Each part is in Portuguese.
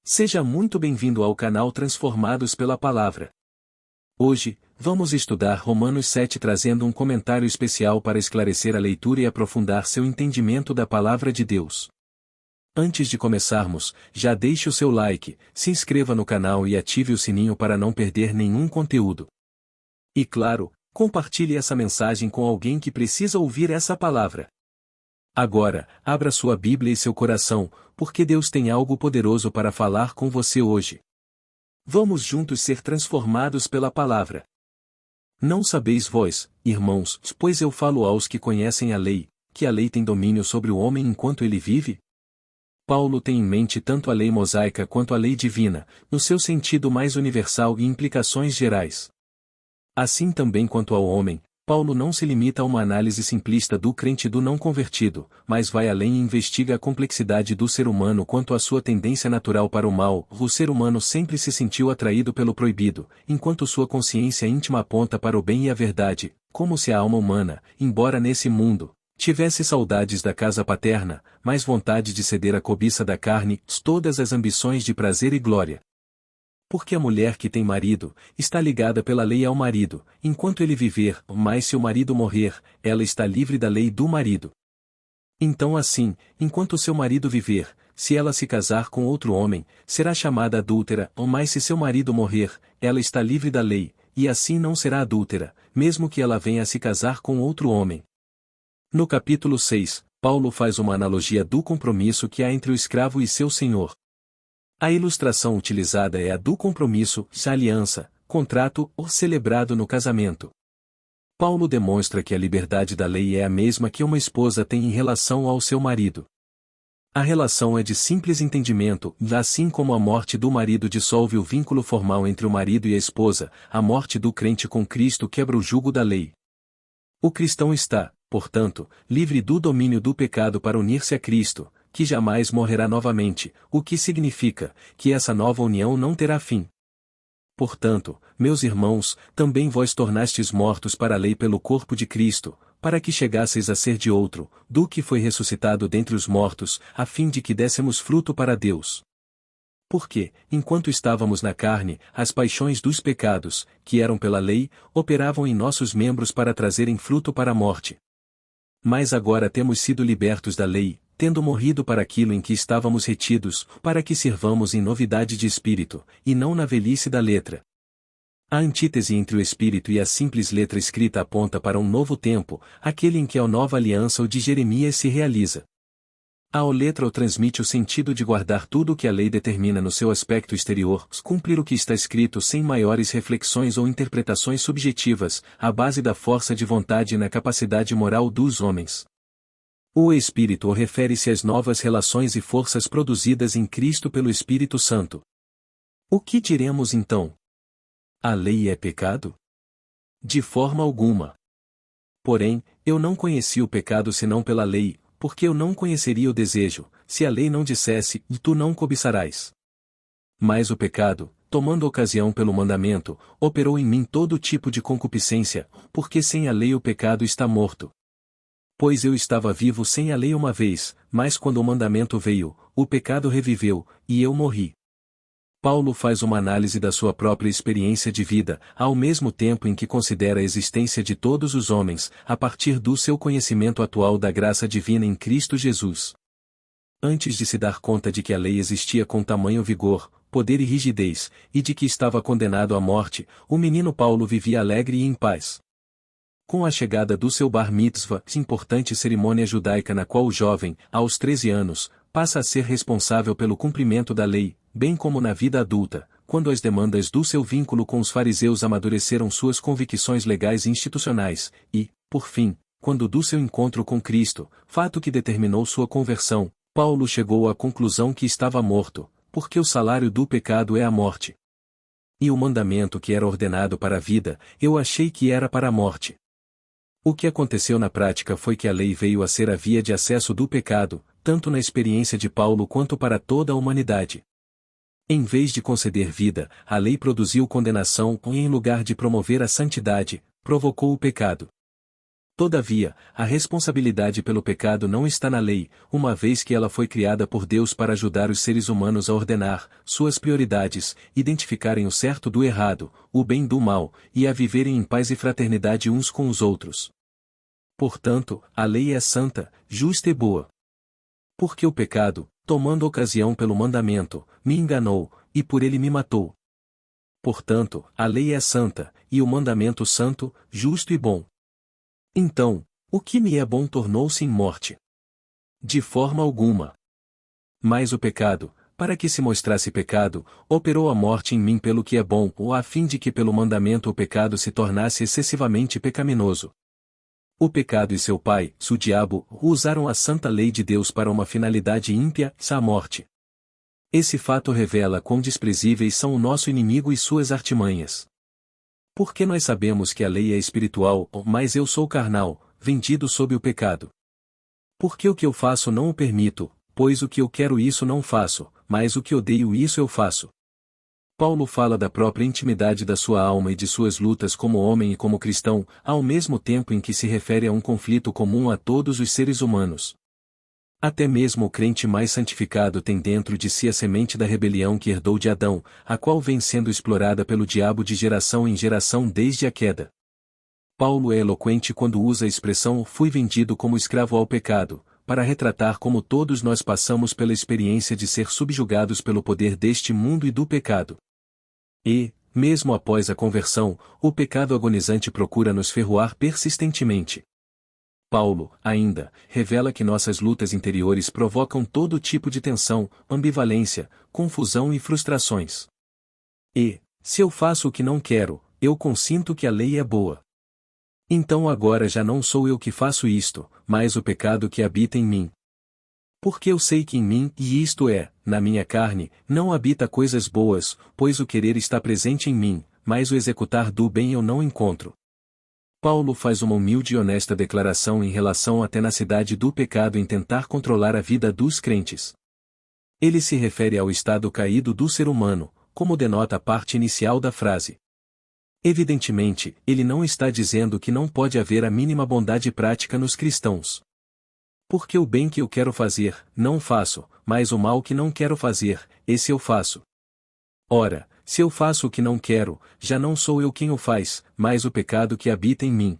Seja muito bem-vindo ao canal Transformados pela Palavra. Hoje, vamos estudar Romanos 7 trazendo um comentário especial para esclarecer a leitura e aprofundar seu entendimento da Palavra de Deus. Antes de começarmos, já deixe o seu like, se inscreva no canal e ative o sininho para não perder nenhum conteúdo. E claro, compartilhe essa mensagem com alguém que precisa ouvir essa palavra. Agora, abra sua Bíblia e seu coração, porque Deus tem algo poderoso para falar com você hoje. Vamos juntos ser transformados pela palavra. Não sabeis vós, irmãos, pois eu falo aos que conhecem a lei, que a lei tem domínio sobre o homem enquanto ele vive? Paulo tem em mente tanto a lei mosaica quanto a lei divina, no seu sentido mais universal e implicações gerais. Assim também quanto ao homem, Paulo não se limita a uma análise simplista do crente e do não convertido, mas vai além e investiga a complexidade do ser humano quanto à sua tendência natural para o mal. O ser humano sempre se sentiu atraído pelo proibido, enquanto sua consciência íntima aponta para o bem e a verdade, como se a alma humana, embora nesse mundo, tivesse saudades da casa paterna, mais vontade de ceder à cobiça da carne, todas as ambições de prazer e glória. Porque a mulher que tem marido, está ligada pela lei ao marido, enquanto ele viver, mas se o marido morrer, ela está livre da lei do marido. Então assim, enquanto seu marido viver, se ela se casar com outro homem, será chamada adúltera, mas se seu marido morrer, ela está livre da lei, e assim não será adúltera, mesmo que ela venha a se casar com outro homem. No capítulo 6, Paulo faz uma analogia do compromisso que há entre o escravo e seu senhor. A ilustração utilizada é a do compromisso, aliança, contrato ou celebrado no casamento. Paulo demonstra que a liberdade da lei é a mesma que uma esposa tem em relação ao seu marido. A relação é de simples entendimento, assim como a morte do marido dissolve o vínculo formal entre o marido e a esposa, a morte do crente com Cristo quebra o jugo da lei. O cristão está, portanto, livre do domínio do pecado para unir-se a Cristo, que jamais morrerá novamente, o que significa que essa nova união não terá fim. Portanto, meus irmãos, também vós tornastes mortos para a lei pelo corpo de Cristo, para que chegasseis a ser de outro, do que foi ressuscitado dentre os mortos, a fim de que dessemos fruto para Deus. Porque, enquanto estávamos na carne, as paixões dos pecados, que eram pela lei, operavam em nossos membros para trazerem fruto para a morte. Mas agora temos sido libertos da lei, tendo morrido para aquilo em que estávamos retidos, para que sirvamos em novidade de espírito, e não na velhice da letra. A antítese entre o espírito e a simples letra escrita aponta para um novo tempo, aquele em que a nova aliança ou de Jeremias se realiza. A letra transmite o sentido de guardar tudo o que a lei determina no seu aspecto exterior, cumprir o que está escrito sem maiores reflexões ou interpretações subjetivas, à base da força de vontade e na capacidade moral dos homens. O Espírito refere-se às novas relações e forças produzidas em Cristo pelo Espírito Santo. O que diremos então? A lei é pecado? De forma alguma. Porém, eu não conheci o pecado senão pela lei, porque eu não conheceria o desejo, se a lei não dissesse, tu não cobiçarás. Mas o pecado, tomando ocasião pelo mandamento, operou em mim todo tipo de concupiscência, porque sem a lei o pecado está morto. Pois eu estava vivo sem a lei uma vez, mas quando o mandamento veio, o pecado reviveu, e eu morri. Paulo faz uma análise da sua própria experiência de vida, ao mesmo tempo em que considera a existência de todos os homens, a partir do seu conhecimento atual da graça divina em Cristo Jesus. Antes de se dar conta de que a lei existia com tamanho vigor, poder e rigidez, e de que estava condenado à morte, o menino Paulo vivia alegre e em paz. Com a chegada do seu bar mitzvah, importante cerimônia judaica na qual o jovem, aos 13 anos, passa a ser responsável pelo cumprimento da lei, bem como na vida adulta, quando as demandas do seu vínculo com os fariseus amadureceram suas convicções legais e institucionais, e, por fim, quando do seu encontro com Cristo, fato que determinou sua conversão, Paulo chegou à conclusão que estava morto, porque o salário do pecado é a morte. E o mandamento que era ordenado para a vida, eu achei que era para a morte. O que aconteceu na prática foi que a lei veio a ser a via de acesso do pecado, tanto na experiência de Paulo quanto para toda a humanidade. Em vez de conceder vida, a lei produziu condenação e em lugar de promover a santidade, provocou o pecado. Todavia, a responsabilidade pelo pecado não está na lei, uma vez que ela foi criada por Deus para ajudar os seres humanos a ordenar suas prioridades, identificarem o certo do errado, o bem do mal, e a viverem em paz e fraternidade uns com os outros. Portanto, a lei é santa, justa e boa. Porque o pecado, tomando ocasião pelo mandamento, me enganou, e por ele me matou. Portanto, a lei é santa, e o mandamento santo, justo e bom. Então, o que me é bom tornou-se em morte. De forma alguma. Mas o pecado, para que se mostrasse pecado, operou a morte em mim pelo que é bom, ou a fim de que pelo mandamento o pecado se tornasse excessivamente pecaminoso. O pecado e seu pai, o diabo, usaram a santa lei de Deus para uma finalidade ímpia, a morte. Esse fato revela quão desprezíveis são o nosso inimigo e suas artimanhas. Porque nós sabemos que a lei é espiritual, mas eu sou carnal, vendido sob o pecado. Porque o que eu faço não o permito, pois o que eu quero isso não faço, mas o que odeio isso eu faço. Paulo fala da própria intimidade da sua alma e de suas lutas como homem e como cristão, ao mesmo tempo em que se refere a um conflito comum a todos os seres humanos. Até mesmo o crente mais santificado tem dentro de si a semente da rebelião que herdou de Adão, a qual vem sendo explorada pelo diabo de geração em geração desde a queda. Paulo é eloquente quando usa a expressão "fui vendido como escravo ao pecado", para retratar como todos nós passamos pela experiência de ser subjugados pelo poder deste mundo e do pecado. E, mesmo após a conversão, o pecado agonizante procura nos ferroar persistentemente. Paulo, ainda, revela que nossas lutas interiores provocam todo tipo de tensão, ambivalência, confusão e frustrações. E, se eu faço o que não quero, eu consinto que a lei é boa. Então agora já não sou eu que faço isto, mas o pecado que habita em mim. Porque eu sei que em mim, e isto é, na minha carne, não habita coisas boas, pois o querer está presente em mim, mas o executar do bem eu não encontro. Paulo faz uma humilde e honesta declaração em relação à tenacidade do pecado em tentar controlar a vida dos crentes. Ele se refere ao estado caído do ser humano, como denota a parte inicial da frase. Evidentemente, ele não está dizendo que não pode haver a mínima bondade prática nos cristãos. Porque o bem que eu quero fazer, não faço, mas o mal que não quero fazer, esse eu faço. Ora, se eu faço o que não quero, já não sou eu quem o faz, mas o pecado que habita em mim.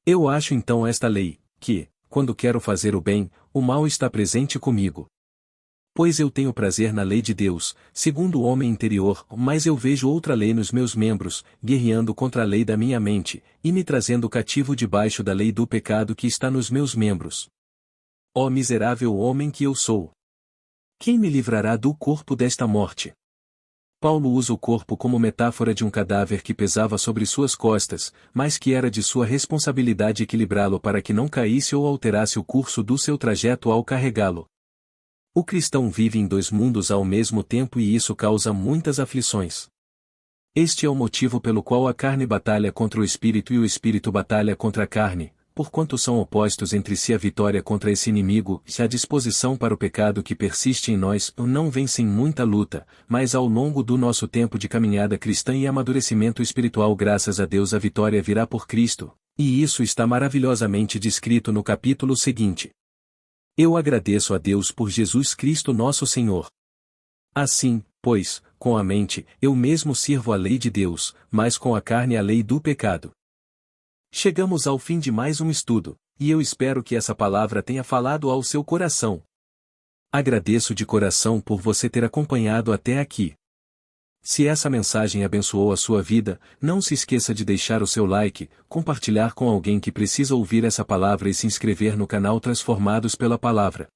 Eu acho então esta lei, que, quando quero fazer o bem, o mal está presente comigo. Pois eu tenho prazer na lei de Deus, segundo o homem interior, mas eu vejo outra lei nos meus membros, guerreando contra a lei da minha mente, e me trazendo cativo debaixo da lei do pecado que está nos meus membros. Ó miserável homem que eu sou! Quem me livrará do corpo desta morte? Paulo usa o corpo como metáfora de um cadáver que pesava sobre suas costas, mas que era de sua responsabilidade equilibrá-lo para que não caísse ou alterasse o curso do seu trajeto ao carregá-lo. O cristão vive em dois mundos ao mesmo tempo e isso causa muitas aflições. Este é o motivo pelo qual a carne batalha contra o espírito e o espírito batalha contra a carne, porquanto são opostos entre si. A vitória contra esse inimigo e a disposição para o pecado que persiste em nós não vem sem muita luta, mas ao longo do nosso tempo de caminhada cristã e amadurecimento espiritual, graças a Deus, a vitória virá por Cristo, e isso está maravilhosamente descrito no capítulo seguinte. Eu agradeço a Deus por Jesus Cristo nosso Senhor. Assim, pois, com a mente, eu mesmo sirvo a lei de Deus, mas com a carne a lei do pecado. Chegamos ao fim de mais um estudo, e eu espero que essa palavra tenha falado ao seu coração. Agradeço de coração por você ter acompanhado até aqui. Se essa mensagem abençoou a sua vida, não se esqueça de deixar o seu like, compartilhar com alguém que precisa ouvir essa palavra e se inscrever no canal Transformados pela Palavra.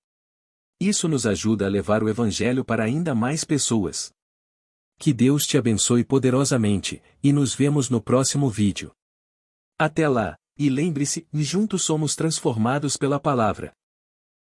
Isso nos ajuda a levar o Evangelho para ainda mais pessoas. Que Deus te abençoe poderosamente, e nos vemos no próximo vídeo. Até lá, e lembre-se, juntos somos transformados pela Palavra.